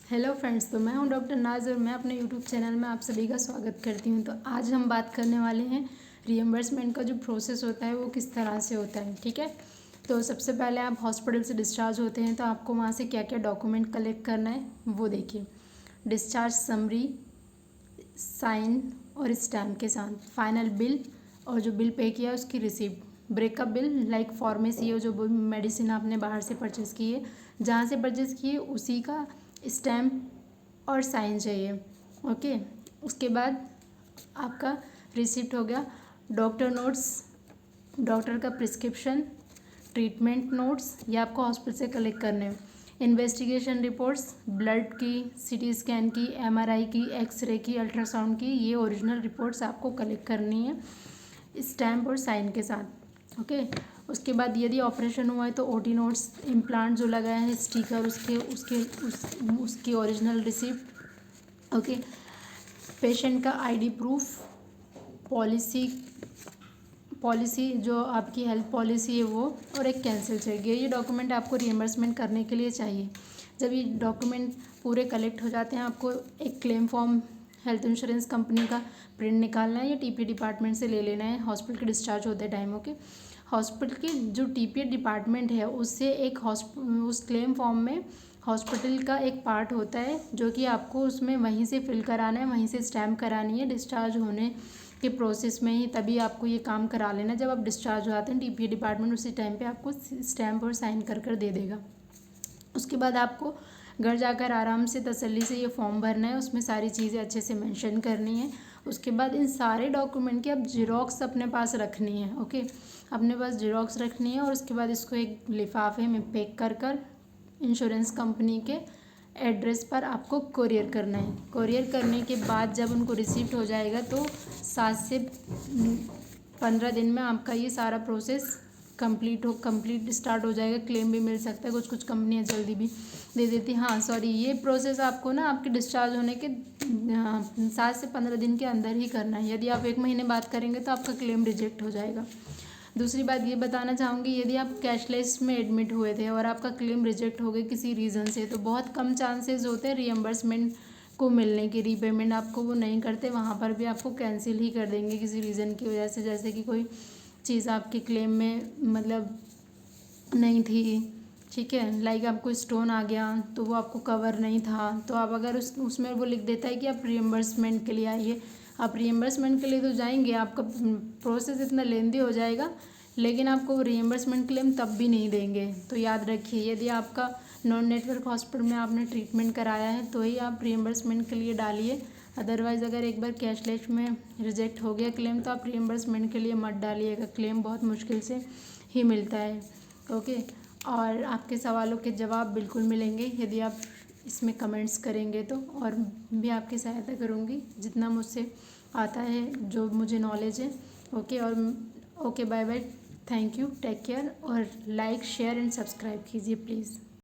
Hello friends, तो मैं हूं डॉक्टर नाज और मैं अपने यूट्यूब चैनल में आप सभी का स्वागत करती हूं। तो आज हम बात करने वाले हैं रीइंबर्समेंट का जो प्रोसेस होता है वो किस तरह से होता है। ठीक है, तो सबसे पहले आप हॉस्पिटल से डिस्चार्ज होते हैं तो आपको वहां से क्या क्या डॉक्यूमेंट कलेक्ट करना है वो देखिए। डिस्चार्ज समरी, साइन और स्टैम्प के साथ फाइनल बिल और जो बिल पे किया उसकी receipt, breakup bill like pharmacy हो जो मेडिसिन आपने बाहर से परचेज़ की है, जहाँ से परचेज़ की है उसी का स्टैम्प और साइन चाहिए। ओके, उसके बाद आपका रिसिप्ट हो गया। डॉक्टर नोट्स, डॉक्टर का प्रिस्क्रिप्शन, ट्रीटमेंट नोट्स ये आपको हॉस्पिटल से कलेक्ट करने हैं। इन्वेस्टिगेशन रिपोर्ट्स, ब्लड की, सीटी स्कैन की, एमआरआई की, एक्सरे की, अल्ट्रासाउंड की, ये ओरिजिनल रिपोर्ट्स आपको कलेक्ट करनी है स्टैम्प और साइन के साथ। ओके, उसके बाद यदि ऑपरेशन हुआ है तो ओटी नोट्स, इम्प्लांट जो लगाया है स्टिकर उसकी ओरिजिनल रिसिप्ट। ओके, पेशेंट का आईडी प्रूफ, पॉलिसी जो आपकी हेल्थ पॉलिसी है वो, और एक कैंसिल चेक। ये डॉक्यूमेंट आपको रिइंबर्समेंट करने के लिए चाहिए। जब ये डॉक्यूमेंट पूरे कलेक्ट हो जाते हैं आपको एक claim form health insurance company का प्रिंट निकालना है या टीपी डिपार्टमेंट से ले लेना है हॉस्पिटल के डिस्चार्ज होते टाइम। ओके, हॉस्पिटल की जो टीपी डिपार्टमेंट है उससे उस क्लेम फॉर्म में हॉस्पिटल का एक पार्ट होता है जो कि आपको उसमें वहीं से फिल कराना है, वहीं से स्टैम्प करानी है डिस्चार्ज होने के प्रोसेस में ही। तभी आपको ये काम करा लेना। जब आप डिस्चार्ज हो जाते हैं टीपी डिपार्टमेंट उसी टाइम पे आपको स्टैम्प और साइन कर दे देगा। उसके बाद आपको घर जाकर आराम से तसल्ली से ये फॉर्म भरना है, उसमें सारी चीज़ें अच्छे से मेंशन करनी है। उसके बाद इन सारे डॉक्यूमेंट की आप जीरोक्स अपने पास रखनी है। ओके, अपने पास जीरोक्स रखनी है और उसके बाद इसको एक लिफाफे में पैक कर इंश्योरेंस कंपनी के एड्रेस पर आपको कोरियर करना है। कोरियर करने के बाद जब उनको रिसीव्ड हो जाएगा तो 7 से 15 दिन में आपका ये सारा प्रोसेस कंप्लीट स्टार्ट हो जाएगा। क्लेम भी मिल सकता है, कुछ कंपनियां जल्दी भी दे देती। हाँ सॉरी, ये प्रोसेस आपको ना आपके डिस्चार्ज होने के 7 से 15 दिन के अंदर ही करना है। यदि आप 1 महीने बाद करेंगे तो आपका क्लेम रिजेक्ट हो जाएगा। दूसरी बात ये बताना चाहूँगी, यदि आप कैशलेस में एडमिट हुए थे और आपका क्लेम रिजेक्ट हो गया किसी रीज़न से तो बहुत कम चांसेस होते हैं रियम्बर्समेंट को मिलने की। रीपेमेंट आपको वो नहीं करते, वहाँ पर भी आपको कैंसिल ही कर देंगे किसी रीज़न की वजह से, जैसे कि कोई चीज़ आपके क्लेम में मतलब नहीं थी। ठीक है, लाइक आपको स्टोन आ गया तो वो आपको कवर नहीं था, तो आप अगर उसमें वो लिख देता है कि आप रियम्बर्समेंट के लिए आइए। आप रियम्बर्समेंट के लिए तो जाएंगे, आपका प्रोसेस इतना लेंदी हो जाएगा लेकिन आपको रियम्बर्समेंट क्लेम तब भी नहीं देंगे। तो याद रखिए, यदि आपका नॉन नेटवर्क हॉस्पिटल में आपने ट्रीटमेंट कराया है तो ही आप रियम्बर्समेंट के लिए डालिए। अदरवाइज़ अगर एक बार कैशलेस में रिजेक्ट हो गया क्लेम तो आप रियम्बर्समेंट के लिए मत डालिएगा। क्लेम बहुत मुश्किल से ही मिलता है। ओके, और आपके सवालों के जवाब बिल्कुल मिलेंगे यदि आप इसमें कमेंट्स करेंगे तो, और भी आपकी सहायता करूँगी जितना मुझसे आता है, जो मुझे नॉलेज है। ओके, और okay, bye bye, thank you, take care, और लाइक शेयर एंड सब्सक्राइब कीजिए प्लीज़।